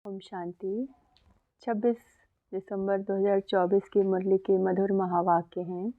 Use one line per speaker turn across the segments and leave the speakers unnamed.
ओम शांति। 26 दिसंबर 2024 की मुरली के मधुर महावाक्य हैं।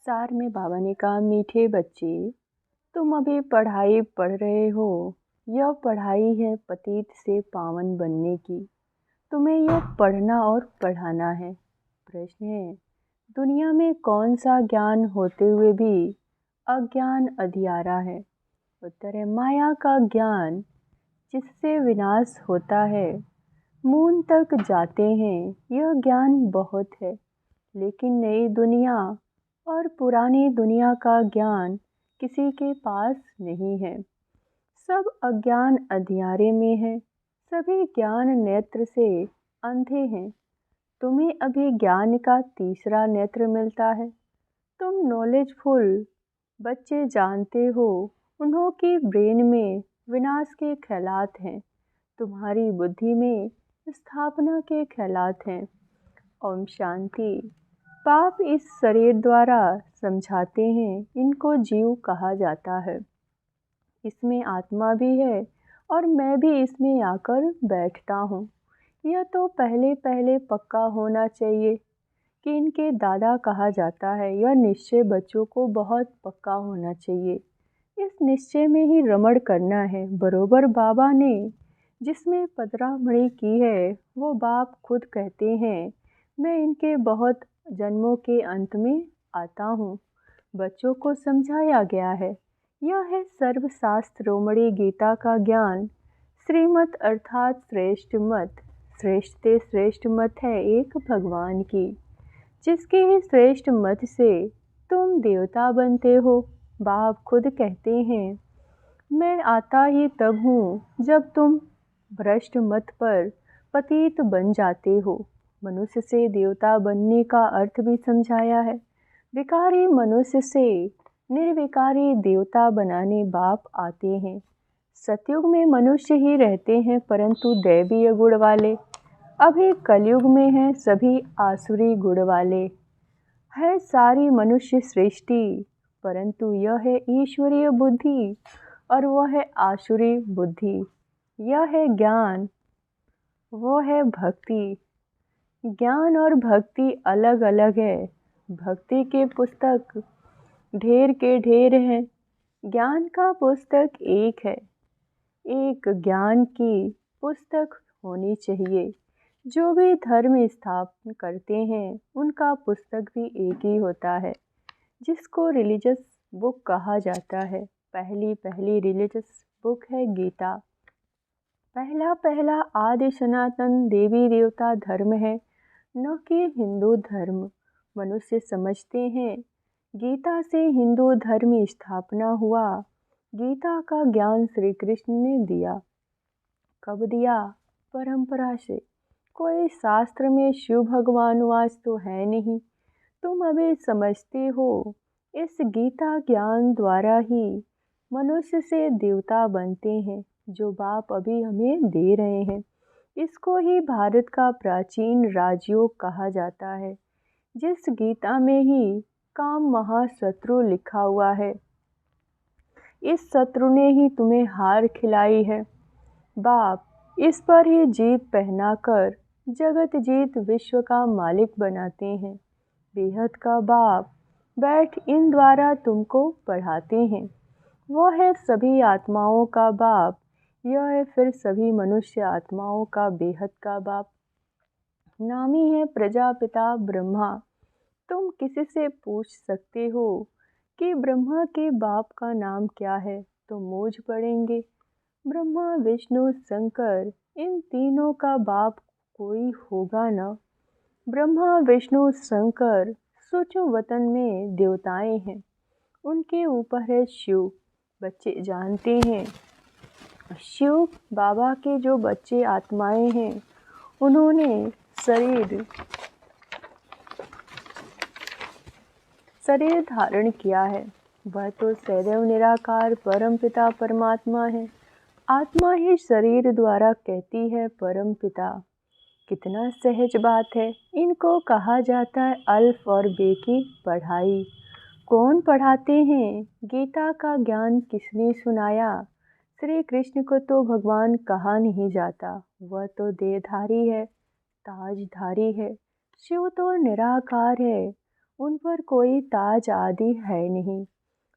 सार में बाबा ने कहा, मीठे बच्चे, तुम अभी पढ़ाई पढ़ रहे हो। यह पढ़ाई है पतित से पावन बनने की। तुम्हें यह पढ़ना और पढ़ाना है। प्रश्न है, दुनिया में कौन सा ज्ञान होते हुए भी अज्ञान अधियारा है? उत्तर है, माया का ज्ञान जिससे विनाश होता है। मून तक जाते हैं, यह ज्ञान बहुत है। लेकिन नई दुनिया और पुरानी दुनिया का ज्ञान किसी के पास नहीं है। सब अज्ञान अंधियारे में है। सभी ज्ञान नेत्र से अंधे हैं। तुम्हें अभी ज्ञान का तीसरा नेत्र मिलता है। तुम नॉलेजफुल बच्चे जानते हो, उन्हों की ब्रेन में विनाश के ख्यालात हैं। तुम्हारी बुद्धि में स्थापना के ख्यालात हैं। ओम शांति। पाप इस शरीर द्वारा समझाते हैं, इनको जीव कहा जाता है। इसमें आत्मा भी है और मैं भी इसमें आकर बैठता हूँ। यह तो पहले पहले पक्का होना चाहिए कि इनके दादा कहा जाता है। यह निश्चय बच्चों को बहुत पक्का होना चाहिए। इस निश्चय में ही रमण करना है। बरोबर बाबा ने जिसमें पदरामणि की है, वो बाप खुद कहते हैं, मैं इनके बहुत जन्मों के अंत में आता हूँ। बच्चों को समझाया गया है। यह है सर्वशास्त्रोमणि गीता का ज्ञान। श्रीमत अर्थात श्रेष्ठ मत। श्रेष्ठ से श्रेष्ठ मत है एक भगवान की, जिसके ही श्रेष्ठ मत से तुम देवता बनते हो। बाप खुद कहते हैं, मैं आता ही तब हूँ जब तुम भ्रष्ट मत पर पतित बन जाते हो। मनुष्य से देवता बनने का अर्थ भी समझाया है। विकारी मनुष्य से निर्विकारी देवता बनाने बाप आते हैं। सतयुग में मनुष्य ही रहते हैं, परंतु दैवीय गुण वाले। अभी कलयुग में हैं सभी आसुरी गुण वाले। है सारी मनुष्य सृष्टि, परंतु यह है ईश्वरीय बुद्धि और वह है आसुरी बुद्धि। यह है ज्ञान, वो है भक्ति। ज्ञान और भक्ति अलग अलग है। भक्ति के पुस्तक ढेर के ढेर हैं, ज्ञान का पुस्तक एक है। एक ज्ञान की पुस्तक होनी चाहिए। जो भी धर्म स्थापन करते हैं, उनका पुस्तक भी एक ही होता है, जिसको रिलीजियस बुक कहा जाता है। पहली रिलीजियस बुक है गीता। पहला आदि सनातन देवी देवता धर्म है, न कि हिंदू धर्म। मनुष्य समझते हैं गीता से हिंदू धर्म स्थापना हुआ। गीता का ज्ञान श्री कृष्ण ने दिया। कब दिया? परंपरा से। कोई शास्त्र में शिव भगवान वास तो है नहीं। तुम अभी समझते हो इस गीता ज्ञान द्वारा ही मनुष्य से देवता बनते हैं, जो बाप अभी हमें दे रहे हैं। इसको ही भारत का प्राचीन राजयोग कहा जाता है, जिस गीता में ही काम महाशत्रु लिखा हुआ है। इस शत्रु ने ही तुम्हें हार खिलाई है। बाप इस पर ही जीत पहनाकर जगत जीत विश्व का मालिक बनाते हैं। बेहद का बाप बैठ इन द्वारा तुमको पढ़ाते हैं। वो है सभी आत्माओं का बाप। यह है फिर सभी मनुष्य आत्माओं का बेहद का बाप। नामी है प्रजापिता ब्रह्मा। तुम किसी से पूछ सकते हो कि ब्रह्मा के बाप का नाम क्या है, तो मूझ पड़ेंगे। ब्रह्मा विष्णु शंकर, इन तीनों का बाप कोई होगा न। ब्रह्मा विष्णु शंकर सूक्ष्म वतन में देवताएं हैं। उनके ऊपर है शिव। बच्चे जानते हैं, शिव बाबा के जो बच्चे आत्माएं हैं, उन्होंने शरीर धारण किया है। वह तो सदैव निराकार परम पिता परमात्मा है। आत्मा ही शरीर द्वारा कहती है परम पिता। कितना सहज बात है। इनको कहा जाता है अल्फ और बे की पढ़ाई। कौन पढ़ाते हैं? गीता का ज्ञान किसने सुनाया? श्री कृष्ण को तो भगवान कहा नहीं जाता, वह तो देहधारी है, ताजधारी है। शिव तो निराकार है, उन पर कोई ताज आदि है नहीं।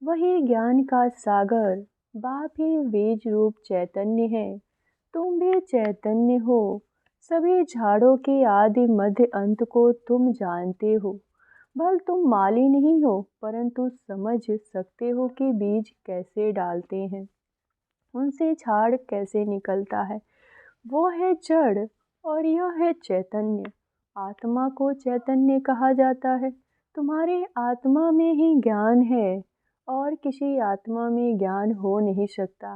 वही ज्ञान का सागर, बाप ही बीज रूप चैतन्य है। तुम भी चैतन्य हो, सभी झाड़ों के आदि मध्य अंत को तुम जानते हो। भल तुम माली नहीं हो, परंतु समझ सकते हो कि बीज कैसे डालते हैं, उनसे झाड़ कैसे निकलता है। वो है जड़ और यह है चैतन्य। आत्मा को चैतन्य कहा जाता है। तुम्हारी आत्मा में ही ज्ञान है और किसी आत्मा में ज्ञान हो नहीं सकता।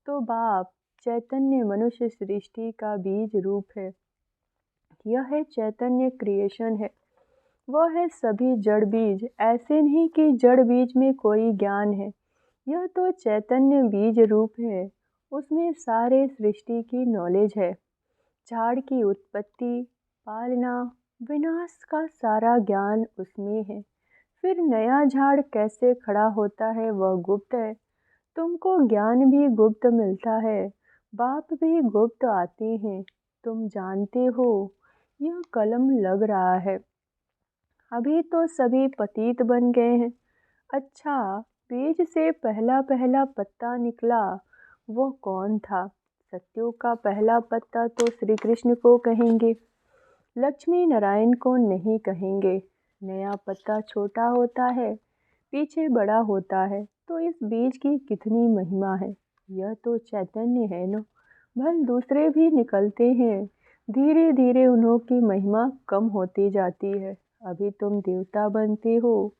तो बाप चैतन्य मनुष्य सृष्टि का बीज रूप है। यह है चैतन्य क्रिएशन है। वह है सभी जड़ बीज। ऐसे नहीं कि जड़ बीज में कोई ज्ञान है, यह तो चैतन्य बीज रूप है। उसमें सारे सृष्टि की नॉलेज है। झाड़ की उत्पत्ति, पालना, विनाश का सारा ज्ञान उसमें है। फिर नया झाड़ कैसे खड़ा होता है वह गुप्त है। तुमको ज्ञान भी गुप्त मिलता है, बाप भी गुप्त आते हैं। तुम जानते हो यह कलम लग रहा है। अभी तो सभी पतित बन गए हैं। अच्छा, बीज से पहला पहला पत्ता निकला, वो कौन था? सत्युग का पहला पत्ता तो श्री कृष्ण को कहेंगे, लक्ष्मी नारायण को नहीं कहेंगे। नया पत्ता छोटा होता है, पीछे बड़ा होता है। तो इस बीज की कितनी महिमा है। यह तो चैतन्य है न। भल दूसरे भी निकलते हैं, धीरे धीरे उन्हों की महिमा कम होती जाती है। अभी तुम देवता बनते हो,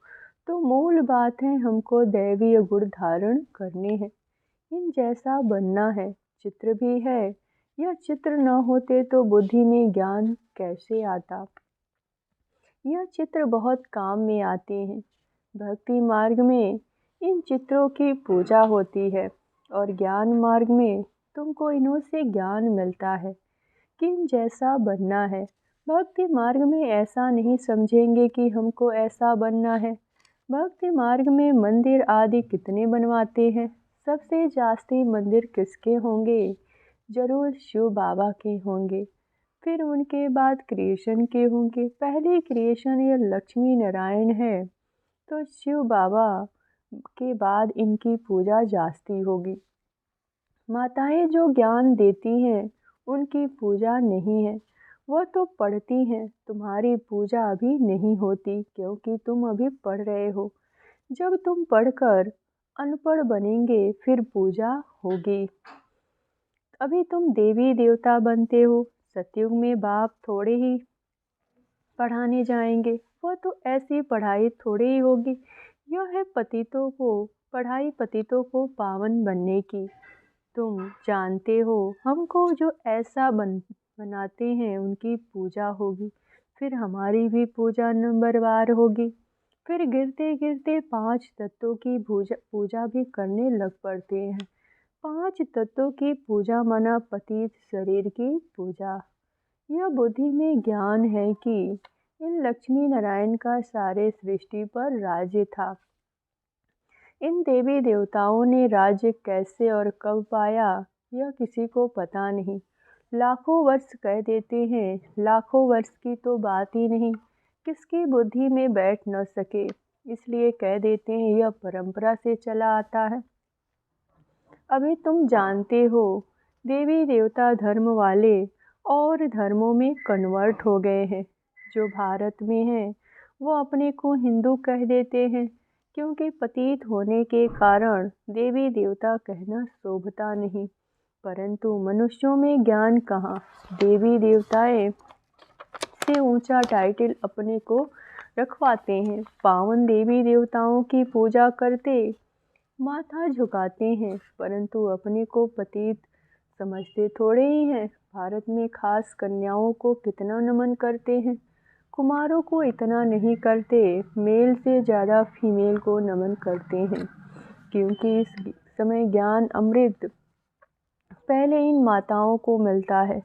तो मूल बात है हमको दैवीय गुण धारण करने हैं। इन जैसा बनना है। चित्र भी है, यह चित्र न होते तो बुद्धि में ज्ञान कैसे आता। यह चित्र बहुत काम में आते हैं। भक्ति मार्ग में इन चित्रों की पूजा होती है और ज्ञान मार्ग में तुमको इन्हों से ज्ञान मिलता है कि इन जैसा बनना है। भक्ति मार्ग में ऐसा नहीं समझेंगे कि हमको ऐसा बनना है। भक्ति मार्ग में मंदिर आदि कितने बनवाते हैं। सबसे जास्ती मंदिर किसके होंगे? जरूर शिव बाबा के होंगे। फिर उनके बाद क्रिएशन के होंगे। पहले क्रिएशन यह लक्ष्मी नारायण है, तो शिव बाबा के बाद इनकी पूजा जास्ती होगी। माताएं जो ज्ञान देती हैं उनकी पूजा नहीं है, वह तो पढ़ती हैं। तुम्हारी पूजा अभी नहीं होती क्योंकि तुम अभी पढ़ रहे हो। जब तुम पढ़कर अनपढ़ बनेंगे फिर पूजा होगी। अभी तुम देवी देवता बनते हो। सतयुग में बाप थोड़े ही पढ़ाने जाएंगे, वह तो ऐसी पढ़ाई थोड़ी ही होगी। यह है पतितों को पढ़ाई, पतितों को पावन बनने की। तुम जानते हो हमको जो ऐसा बनाते हैं उनकी पूजा होगी। फिर हमारी भी पूजा नंबरवार होगी। फिर गिरते गिरते 5 तत्वों की पूजा भी करने लग पड़ते हैं। 5 तत्वों की पूजा माना पतित शरीर की पूजा। यह बुद्धि में ज्ञान है कि इन लक्ष्मी नारायण का सारे सृष्टि पर राज्य था। इन देवी देवताओं ने राज्य कैसे और कब पाया यह किसी को पता नहीं। लाखों वर्ष कह देते हैं, लाखों वर्ष की तो बात ही नहीं, किसकी बुद्धि में बैठ न सके, इसलिए कह देते हैं यह परंपरा से चला आता है। अभी तुम जानते हो देवी देवता धर्म वाले और धर्मों में कन्वर्ट हो गए हैं। जो भारत में हैं वो अपने को हिंदू कह देते हैं, क्योंकि पतित होने के कारण देवी देवता कहना शोभता नहीं। परंतु मनुष्यों में ज्ञान कहाँ, देवी देवताएं से ऊंचा टाइटल अपने को रखवाते हैं। पावन देवी देवताओं की पूजा करते माथा झुकाते हैं, परंतु अपने को पतित समझते थोड़े ही हैं। भारत में खास कन्याओं को कितना नमन करते हैं, कुमारों को इतना नहीं करते। मेल से ज़्यादा फीमेल को नमन करते हैं, क्योंकि इस समय ज्ञान अमृत पहले इन माताओं को मिलता है।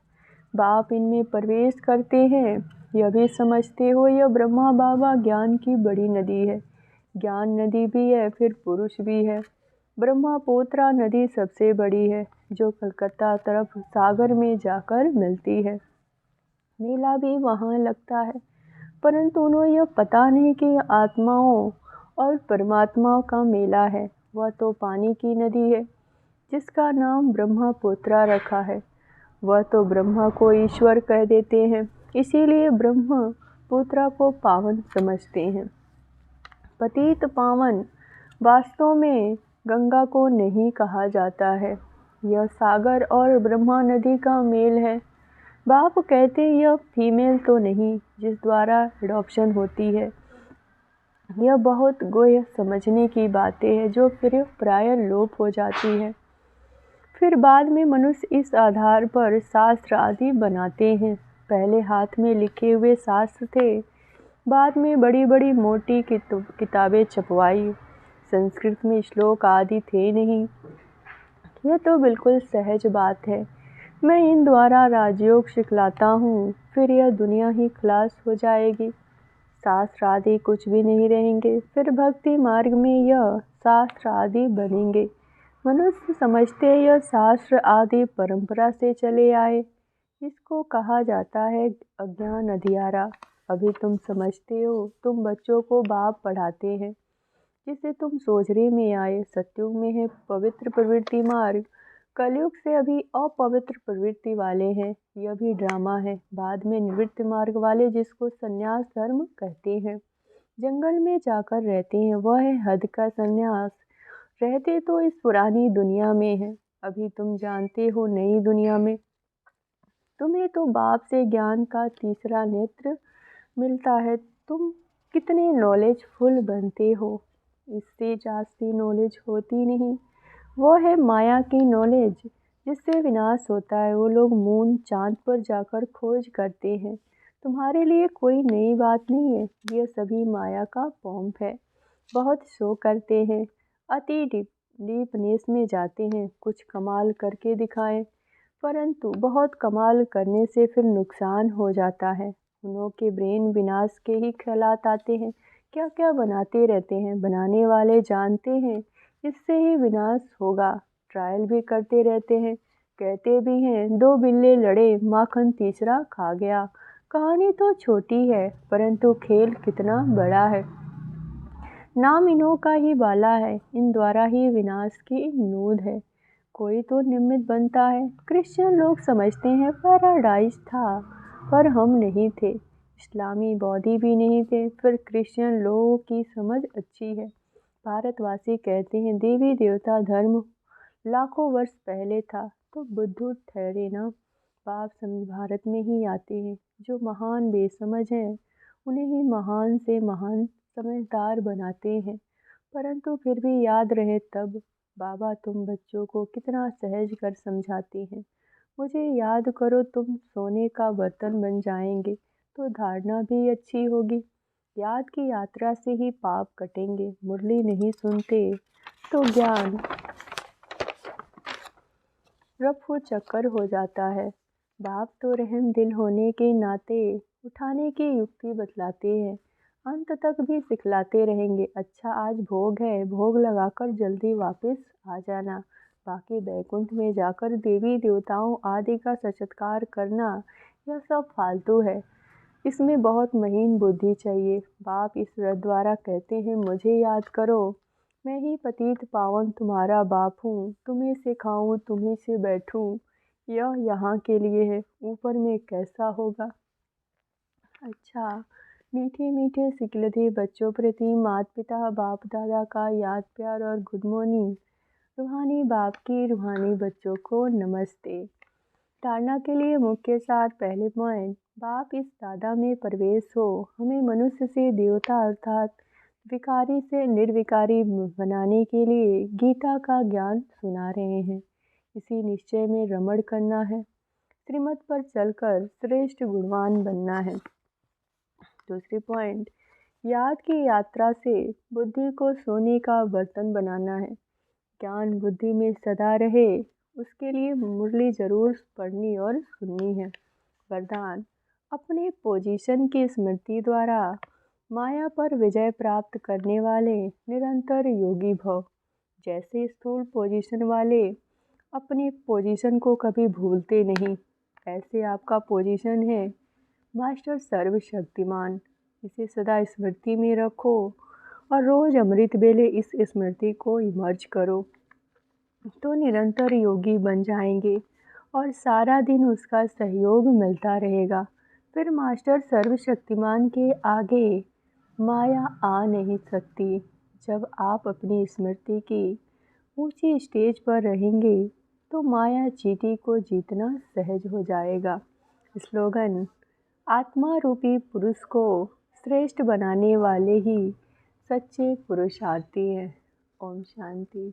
बाप इनमें प्रवेश करते हैं। यह भी समझते हो यह ब्रह्मा बाबा ज्ञान की बड़ी नदी है। ज्ञान नदी भी है, फिर पुरुष भी है। ब्रह्मपुत्रा नदी सबसे बड़ी है, जो कलकत्ता तरफ सागर में जाकर मिलती है। मेला भी वहाँ लगता है, परंतु उन्हें यह पता नहीं कि यह आत्माओं और परमात्माओं का मेला है। वह तो पानी की नदी है, जिसका नाम ब्रह्मपुत्रा रखा है। वह तो ब्रह्मा को ईश्वर कह देते हैं, इसीलिए ब्रह्मपुत्रा को पावन समझते हैं। पतित पावन वास्तव में गंगा को नहीं कहा जाता है। यह सागर और ब्रह्मा नदी का मेल है। बाप कहते यह फीमेल तो नहीं, जिस द्वारा एडॉप्शन होती है। यह बहुत गोह्य समझने की बातें हैं, जो फिर प्राय लोप हो जाती है। फिर बाद में मनुष्य इस आधार पर शास्त्र आदि बनाते हैं। पहले हाथ में लिखे हुए शास्त्र थे, बाद में बड़ी बड़ी मोटी किताबें छपवाई। संस्कृत में श्लोक आदि थे नहीं। यह तो बिल्कुल सहज बात है। मैं इन द्वारा राजयोग सिखलाता हूँ, फिर यह दुनिया ही खलास हो जाएगी। शास्त्र आदि कुछ भी नहीं रहेंगे। फिर भक्ति मार्ग में यह शास्त्र आदि बनेंगे। मनुष्य समझते हैं यह शास्त्र आदि परंपरा से चले आए। इसको कहा जाता है अज्ञान अंधियारा। अभी तुम समझते हो, तुम बच्चों को बाप पढ़ाते हैं, जिसे तुम सोझरे में आए। सत्युग में है पवित्र प्रवृत्ति मार्ग, कलयुग से अभी अपवित्र प्रवृत्ति वाले हैं। यह भी ड्रामा है। बाद में निवृत्ति मार्ग वाले, जिसको संन्यास धर्म कहते हैं, जंगल में जाकर रहते हैं। वह है हद का संन्यास। रहते तो इस पुरानी दुनिया में है, अभी तुम जानते हो नई दुनिया में। तुम्हें तो बाप से ज्ञान का तीसरा नेत्र मिलता है। तुम कितने नॉलेजफुल बनते हो, इससे जास्ती नॉलेज होती नहीं। वो है माया की नॉलेज, जिससे विनाश होता है। वो लोग मून चांद पर जाकर खोज करते हैं। तुम्हारे लिए कोई नई बात नहीं है। यह सभी माया का पॉम्प है। बहुत शो करते हैं, अति डीपनेस में जाते हैं, कुछ कमाल करके दिखाएं, परंतु बहुत कमाल करने से फिर नुकसान हो जाता है। उन्हों के ब्रेन विनाश के ही ख्यालात आते हैं। क्या क्या बनाते रहते हैं। बनाने वाले जानते हैं इससे ही विनाश होगा। ट्रायल भी करते रहते हैं। कहते भी हैं 2 बिल्ले लड़े, माखन तीसरा खा गया। कहानी तो छोटी है, परंतु खेल कितना बड़ा है। नाम इन्हों का ही बाला है। इन द्वारा ही विनाश की नूद है। कोई तो निमित्त बनता है। क्रिश्चियन लोग समझते हैं पैराडाइज था, पर हम नहीं थे। इस्लामी बौद्धि भी नहीं थे। फिर क्रिश्चियन लोगों की समझ अच्छी है। भारतवासी कहते हैं देवी देवता धर्म लाखों वर्ष पहले था, तो बुद्ध ठहरे ना। पाप समझ भारत में ही आते हैं। जो महान बेसमझ हैं, उन्हें ही महान से महान समझदार बनाते हैं। परंतु फिर भी याद रहे तब, बाबा तुम बच्चों को कितना सहज कर समझाते हैं। मुझे याद करो, तुम सोने का बर्तन बन जाएंगे, तो धारणा भी अच्छी होगी। याद की यात्रा से ही पाप कटेंगे। मुरली नहीं सुनते तो ज्ञान रफू चक्कर हो जाता है। बाप तो रहम दिल होने के नाते उठाने की युक्ति बतलाते हैं। अंत तक भी सिखलाते रहेंगे। अच्छा आज भोग है, भोग लगाकर जल्दी वापस आ जाना। बाकी बैकुंठ में जाकर देवी देवताओं आदि का सत्कार करना, यह सब फालतू है। इसमें बहुत महीन बुद्धि चाहिए। बाप इस द्वारा कहते हैं मुझे याद करो, मैं ही पतित पावन तुम्हारा बाप हूँ। तुम्हें से खाऊँ, तुम्हीं से बैठूँ, यह यहाँ के लिए है, ऊपर में कैसा होगा। अच्छा, मीठे मीठे सिकलधे बच्चों प्रति माता पिता बाप दादा का याद प्यार और गुड मॉर्निंग। रूहानी बाप की रूहानी बच्चों को नमस्ते। धारणा के लिए मुख्य सार। पहले पॉइंट, बाप इस दादा में प्रवेश हो, हमें मनुष्य से देवता अर्थात विकारी से निर्विकारी बनाने के लिए गीता का ज्ञान सुना रहे हैं। इसी निश्चय में रमण करना है। श्रीमत पर चलकर श्रेष्ठ गुणवान बनना है। दूसरी पॉइंट, याद की यात्रा से बुद्धि को सोने का बर्तन बनाना है। ज्ञान बुद्धि में सदा रहे, उसके लिए मुरली जरूर पढ़नी और सुननी है। वरदान, अपने पोजीशन की स्मृति द्वारा माया पर विजय प्राप्त करने वाले निरंतर योगी भव। जैसे स्थूल पोजीशन वाले अपने पोजीशन को कभी भूलते नहीं, ऐसे आपका पोजीशन है मास्टर सर्वशक्तिमान। इसे सदा स्मृति में रखो और रोज़ अमृत वेले इस स्मृति को इमर्ज करो, तो निरंतर योगी बन जाएंगे और सारा दिन उसका सहयोग मिलता रहेगा। फिर मास्टर सर्वशक्तिमान के आगे माया आ नहीं सकती। जब आप अपनी स्मृति की ऊंची स्टेज पर रहेंगे तो माया चींटी को जीतना सहज हो जाएगा। स्लोगन: आत्मा रूपी पुरुष को श्रेष्ठ बनाने वाले ही सच्चे पुरुषार्थी हैं। ओम शांति।